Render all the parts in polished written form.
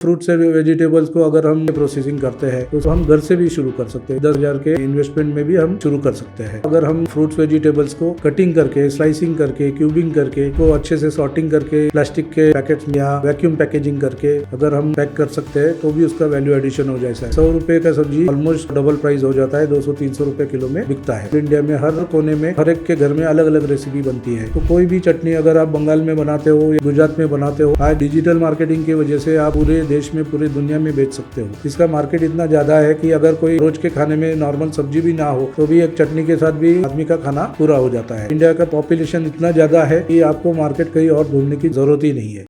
Fruits and vegetables को अगर हम प्रोसेसिंग करते हैं तो हम घर से भी शुरू कर सकते हैं। 10,000 के इन्वेस्टमेंट में भी हम शुरू कर सकते हैं। अगर हम फ्रूट्स वेजिटेबल्स को कटिंग करके, स्लाइसिंग करके, क्यूबिंग करके, को अच्छे से सॉर्टिंग करके प्लास्टिक के पैकेट्स या वैक्यूम पैकेजिंग करके अगर हम पैक कर सकते हैं तो भी उसका वैल्यू एडिशन हो जाता है। 100 रुपए का सब्जी ऑलमोस्ट डबल प्राइस हो जाता है, 200-300 रुपए किलो में बिकता है। इंडिया में हर कोने में हर एक के घर में अलग अलग रेसिपी बनती है। तो कोई भी चटनी अगर आप बंगाल में बनाते हो या गुजरात में बनाते हो, आज डिजिटल मार्केटिंग की वजह से आप पूरे देश में, पूरी दुनिया में बेच सकते हो। इसका मार्केट इतना ज्यादा है कि अगर कोई रोज के खाने में नॉर्मल सब्जी भी ना हो तो भी एक चटनी के साथ भी आदमी का खाना पूरा हो जाता है। इंडिया का पॉपुलेशन इतना ज्यादा है कि आपको मार्केट कहीं और ढूंढने की जरूरत ही नहीं है।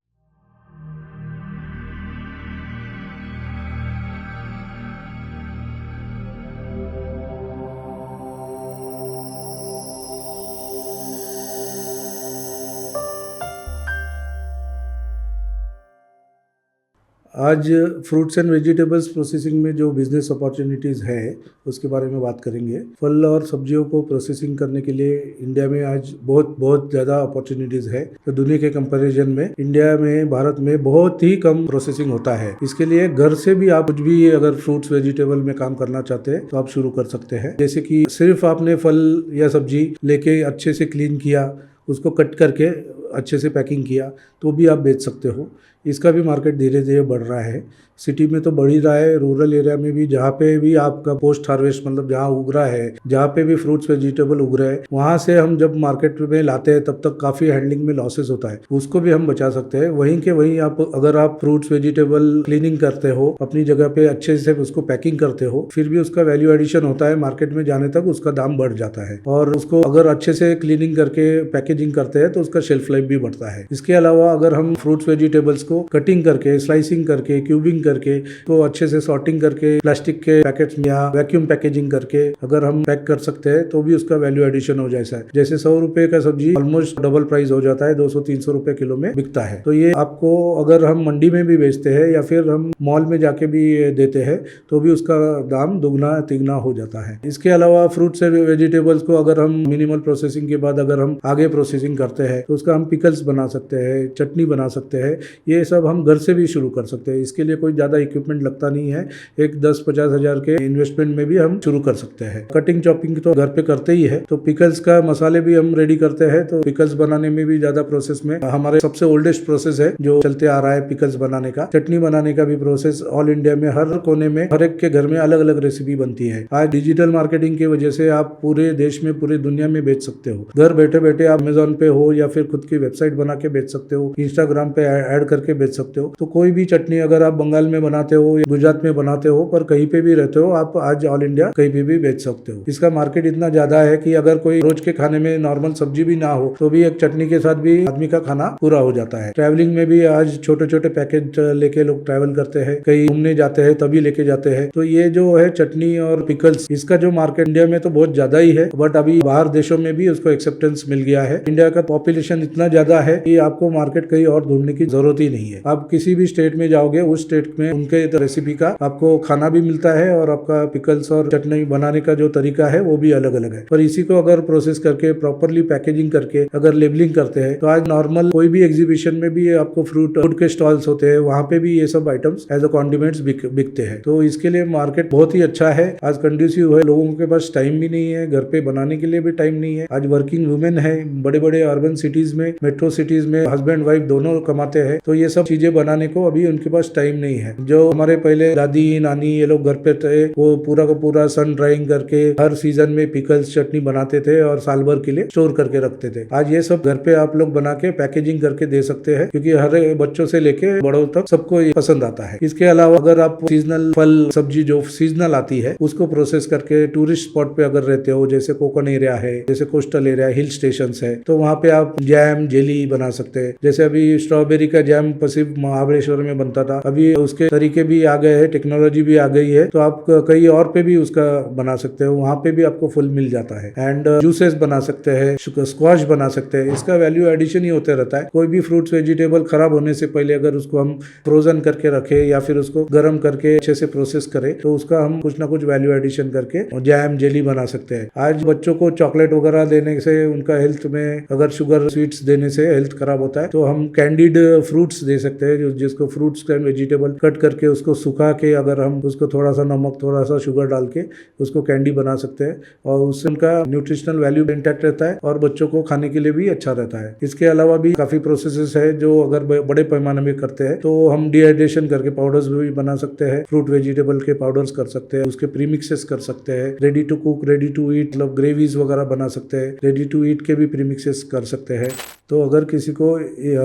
आज फ्रूट्स एंड वेजिटेबल्स प्रोसेसिंग में जो बिजनेस अपॉर्चुनिटीज़ है उसके बारे में बात करेंगे। फल और सब्जियों को प्रोसेसिंग करने के लिए इंडिया में आज बहुत ज़्यादा अपॉर्चुनिटीज़ है। तो दुनिया के कंपैरिजन में इंडिया में, भारत में बहुत ही कम प्रोसेसिंग होता है। इसके लिए घर से भी आप कुछ भी अगर फ्रूट्स वेजिटेबल में काम करना चाहते हैं तो आप शुरू कर सकते हैं। जैसे कि सिर्फ आपने फल या सब्जी लेके अच्छे से क्लीन किया, उसको कट करके अच्छे से पैकिंग किया तो भी आप बेच सकते हो। इसका भी मार्केट धीरे धीरे बढ़ रहा है। सिटी में तो बढ़ ही रहा है, रूरल एरिया में भी जहाँ पे भी आपका पोस्ट हार्वेस्ट मतलब जहाँ उग रहा है, जहाँ पे भी फ्रूट्स वेजिटेबल उग रहे हैं, वहाँ से हम जब मार्केट में लाते हैं तब तक काफ़ी हैंडलिंग में लॉसेस होता है, उसको भी हम बचा सकते हैं। वहीं के वहीं आप अगर आप फ्रूट्स वेजिटेबल क्लीनिंग करते हो, अपनी जगह पे अच्छे से उसको पैकिंग करते हो, फिर भी उसका वैल्यू एडिशन होता है। मार्केट में जाने तक उसका दाम बढ़ जाता है और उसको अगर अच्छे से क्लीनिंग करके पैकेजिंग करते हैं तो उसका शेल्फ लाइफ भी बढ़ता है। इसके अलावा अगर हम फ्रूट्स वेजिटेबल्स को कटिंग करके, स्लाइसिंग करके, क्यूबिंग करके, तो अच्छे से सॉर्टिंग करके प्लास्टिक के पैकेट्स या वैक्यूम पैकेजिंग करके अगर हम पैक कर सकते हैं तो भी उसका वैल्यू एडिशन हो जाता है। जैसे 100 रुपए का सब्जी ऑलमोस्ट डबल प्राइस हो जाता है, 200-300 रुपए किलो में बिकता है। तो ये आपको अगर हम मंडी में भी बेचते हैं या फिर हम मॉल में जाके भी देते हैं तो भी उसका दाम दुगना तिगना हो जाता है। इसके अलावा फ्रूट्स एंड वेजिटेबल्स को अगर हम मिनिमल प्रोसेसिंग के बाद अगर हम आगे प्रोसेसिंग करते हैं तो उसका हम पिकल्स बना सकते हैं, चटनी बना सकते हैं। ये सब हम घर से भी शुरू कर सकते हैं। इसके लिए कोई ज़्यादा इक्विपमेंट लगता नहीं है। एक 10-50 हज़ार के इन्वेस्टमेंट में भी हम शुरू कर सकते हैं। कटिंग चॉपिंग तो घर पे करते ही है, तो पिकल्स का मसाले भी हम रेडी करते हैं। तो पिकल्स बनाने में भी ज़्यादा प्रोसेस में हमारे सबसे ओल्डेस्ट प्रोसेस है जो चलते आ रहा है पिकल्स बनाने का। चटनी बनाने का भी प्रोसेस ऑल इंडिया में हर कोने में हर एक के घर में अलग अलग रेसिपी बनती है। आज डिजिटल मार्केटिंग की वजह से आप पूरे देश में, पूरी दुनिया में बेच सकते हो। घर बैठे बैठे आप अमेजोन पे हो या फिर खुद की वेबसाइट बना के बेच सकते हो, इंस्टाग्राम पे ऐड करके बेच सकते हो। तो कोई भी चटनी अगर आप बंगाल में बनाते हो या गुजरात में बनाते हो, पर कहीं पे भी रहते हो, आप आज ऑल इंडिया कहीं पे भी बेच सकते हो। इसका मार्केट इतना ज्यादा है कि अगर कोई रोज के खाने में नॉर्मल सब्जी भी ना हो तो भी एक चटनी के साथ भी आदमी का खाना पूरा हो जाता है। ट्रैवलिंग में भी आज छोटे छोटे पैकेज लेके लोग ट्रैवल करते हैं, कहीं घूमने जाते हैं तभी लेके जाते हैं। तो ये जो है चटनी और पिकल्स, इसका जो मार्केट इंडिया में तो बहुत ज्यादा ही है, बट अभी बाहर देशों में भी उसको एक्सेप्टेंस मिल गया है। इंडिया का पॉपुलेशन इतना ज्यादा है कि आपको मार्केट कहीं और ढूंढने की जरूरत ही नहीं है। आप किसी भी स्टेट में जाओगे, उस स्टेट में उनके रेसिपी का आपको खाना भी मिलता है और आपका पिकल्स और चटनी बनाने का जो तरीका है वो भी अलग अलग है। पर इसी को अगर प्रोसेस करके प्रॉपरली पैकेजिंग करके अगर लेबलिंग करते हैं तो आज नॉर्मल कोई भी एग्जीबिशन में भी आपको फूड के स्टॉल्स होते हैं, वहाँ पे भी ये सब आइटम्स एज अ कॉन्डिमेंट्स बिकते हैं। तो इसके लिए मार्केट बहुत ही अच्छा है। आज कंड्यूसिव है, लोगों के पास टाइम भी नहीं है, घर पे बनाने के लिए भी टाइम नहीं है। आज वर्किंग वुमेन है, बड़े बड़े अर्बन सिटीज में, मेट्रो सिटीज में हस्बैंड वाइफ दोनों कमाते हैं, तो ये सब चीजें बनाने को अभी उनके पास टाइम नहीं है। जो हमारे पहले दादी नानी ये लोग घर पे थे, वो पूरा का पूरा सन ड्राइंग करके हर सीजन में पिकल्स चटनी बनाते थे और साल भर के लिए स्टोर करके रखते थे। आज ये सब घर पे आप लोग बना के पैकेजिंग करके दे सकते हैं, क्योंकि हर बच्चों से लेके बड़ों तक सबको ये पसंद आता है। इसके अलावा अगर आप सीजनल फल सब्जी जो सीजनल आती है उसको प्रोसेस करके टूरिस्ट स्पॉट पे अगर रहते हो, जैसे कोकण एरिया है, जैसे कोस्टल एरिया, हिल स्टेशन है, तो वहाँ पे आप जैम जेली बना सकते हैं। जैसे अभी स्ट्रॉबेरी का जैम सिर्फ महाबलेश्वर में बनता था, अभी उसके तरीके भी आ गए हैं, टेक्नोलॉजी भी आ गई है, तो आप कहीं और पे भी उसका बना सकते हो, वहाँ पे भी आपको फुल मिल जाता है। एंड जूसेस बना सकते हैं, स्क्वाश बना सकते हैं। इसका वैल्यू एडिशन ही होते रहता है। कोई भी फ्रूट्स वेजिटेबल खराब होने से पहले अगर उसको हम फ्रोजन करके रखे या फिर उसको गर्म करके अच्छे से प्रोसेस करें तो उसका हम कुछ ना कुछ वैल्यू एडिशन करके जैम जेली बना सकते हैं। आज बच्चों को चॉकलेट वगैरह देने से उनका हेल्थ में अगर शुगर स्वीट्स देने से हेल्थ खराब होता है, तो हम कैंडीड फ्रूट्स दे सकते हैं, जिसको फ्रूट्स एंड वेजिटेबल कट करके उसको सुखा के अगर हम उसको थोड़ा सा नमक थोड़ा सा शुगर डाल के उसको कैंडी बना सकते हैं और उससे उनका न्यूट्रिशनल वैल्यू इंटैक्ट रहता है और बच्चों को खाने के लिए भी अच्छा रहता है। इसके अलावा भी काफी प्रोसेसेस है जो अगर बड़े पैमाने में करते हैं तो हम डिहाइड्रेशन करके पाउडर्स भी बना सकते हैं, फ्रूट वेजिटेबल के पाउडर्स कर सकते हैं, उसके प्रीमिक्सेस कर सकते हैं, ready to cook ready to eat मतलब ग्रेवीज वगैरह बना सकते हैं, रेडी टू ईट के भी प्रीमिक्सेस कर सकते हैं। तो अगर किसी को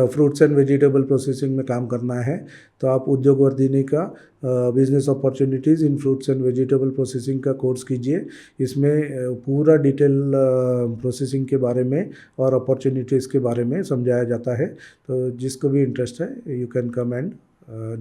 फ्रूट्स एंड वेजिटेबल प्रोसेसिंग में काम करना है तो आप उद्योग वर्धिनी का business opportunities in fruits and vegetable processing का कोर्स कीजिए। इसमें पूरा डिटेल प्रोसेसिंग के बारे में और अपॉर्चुनिटीज़ के बारे में समझाया जाता है। तो जिसको भी इंटरेस्ट है you can come and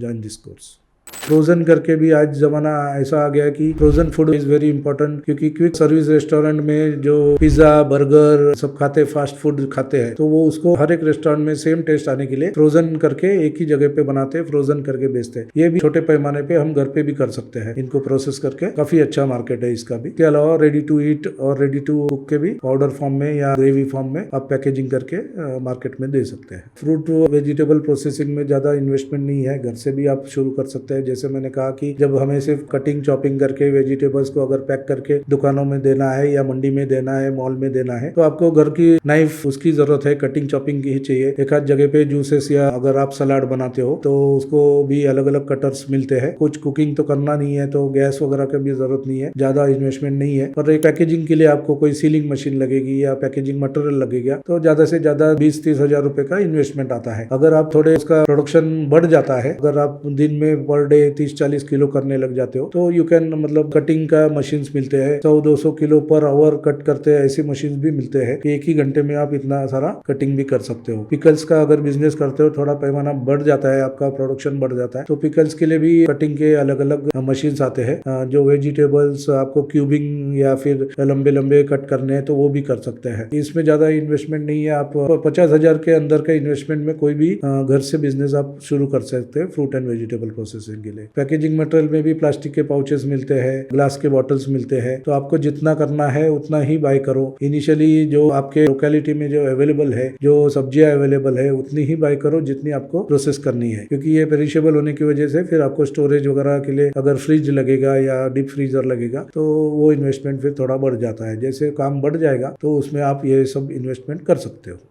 join this course. Frozen करके भी आज ज़माना ऐसा आ गया कि frozen food is very important, क्योंकि क्विक सर्विस रेस्टोरेंट में जो पिज़्ज़ा बर्गर सब खाते हैं, फास्ट फूड खाते हैं, तो वो उसको हर एक रेस्टोरेंट में सेम टेस्ट आने के लिए फ्रोजन करके एक ही जगह पे बनाते हैं, फ्रोजन करके बेचते हैं। ये भी छोटे पैमाने पे हम घर पे भी कर सकते हैं, इनको प्रोसेस करके काफ़ी अच्छा मार्केट है इसका भी। इसके अलावा रेडी टू ईट और रेडी टू कुक के भी पाउडर फॉर्म में या ग्रेवी फॉर्म में आप पैकेजिंग करके मार्केट में दे सकते हैं। फ्रूट वेजिटेबल प्रोसेसिंग में ज़्यादा इन्वेस्टमेंट नहीं है, घर से भी आप शुरू कर सकते हैं। जैसे मैंने कहा कि जब हमें सिर्फ कटिंग चॉपिंग करके वेजिटेबल्स को अगर पैक करके दुकानों में देना है या मंडी में देना है, मॉल में देना है, तो आपको घर की नाइफ उसकी जरूरत है, कटिंग चॉपिंग की ही चाहिए। एक आध जगह पे जूसेस या अगर आप सलाद बनाते हो तो उसको भी अलग अलग कटर्स मिलते हैं। कुछ कुकिंग तो करना नहीं है तो गैस वगैरह की भी जरूरत नहीं है, ज्यादा इन्वेस्टमेंट नहीं है। पर एक पैकेजिंग के लिए आपको कोई सीलिंग मशीन लगेगी या पैकेजिंग मटेरियल लगेगा तो ज्यादा से ज्यादा 20-30 हजार रुपए का इन्वेस्टमेंट आता है। अगर आप थोड़े उसका प्रोडक्शन बढ़ जाता है, अगर आप दिन में पर डे 30-40 किलो करने लग जाते हो तो यू कैन मतलब कटिंग का मशीन्स मिलते हैं, 100-200 किलो पर आवर कट करते हैं, ऐसे मशीन भी मिलते हैं। एक ही घंटे में आप इतना सारा कटिंग भी कर सकते हो। पिकल्स का अगर बिजनेस करते हो, थोड़ा पैमाना बढ़ जाता है, आपका प्रोडक्शन बढ़ जाता है, तो पिकल्स के लिए भी कटिंग के अलग अलग मशीन्स आते हैं। जो वेजिटेबल्स आपको क्यूबिंग या फिर लंबे लंबे कट करने हैं तो वो भी कर सकते हैं। इसमें ज्यादा इन्वेस्टमेंट नहीं है, आप 50,000 के अंदर का इन्वेस्टमेंट में कोई भी घर से बिजनेस आप शुरू कर सकते हैं फ्रूट एंड वेजिटेबल प्रोसेसिंग के लिए। पैकेजिंग मटेरियल में भी प्लास्टिक के पाउचेस मिलते हैं, ग्लास के बॉटल्स मिलते हैं, तो आपको जितना करना है उतना ही बाय करो। इनिशियली जो आपके लोकेलिटी में जो अवेलेबल है, जो सब्जियां अवेलेबल है, उतनी ही बाय करो जितनी आपको प्रोसेस करनी है, क्योंकि ये पेरिशेबल होने की वजह से फिर आपको स्टोरेज वगैरह के लिए अगर फ्रिज लगेगा या डीप फ्रीजर लगेगा तो वो इन्वेस्टमेंट फिर थोड़ा बढ़ जाता है। जैसे काम बढ़ जाएगा तो उसमें आप ये सब इन्वेस्टमेंट कर सकते हो।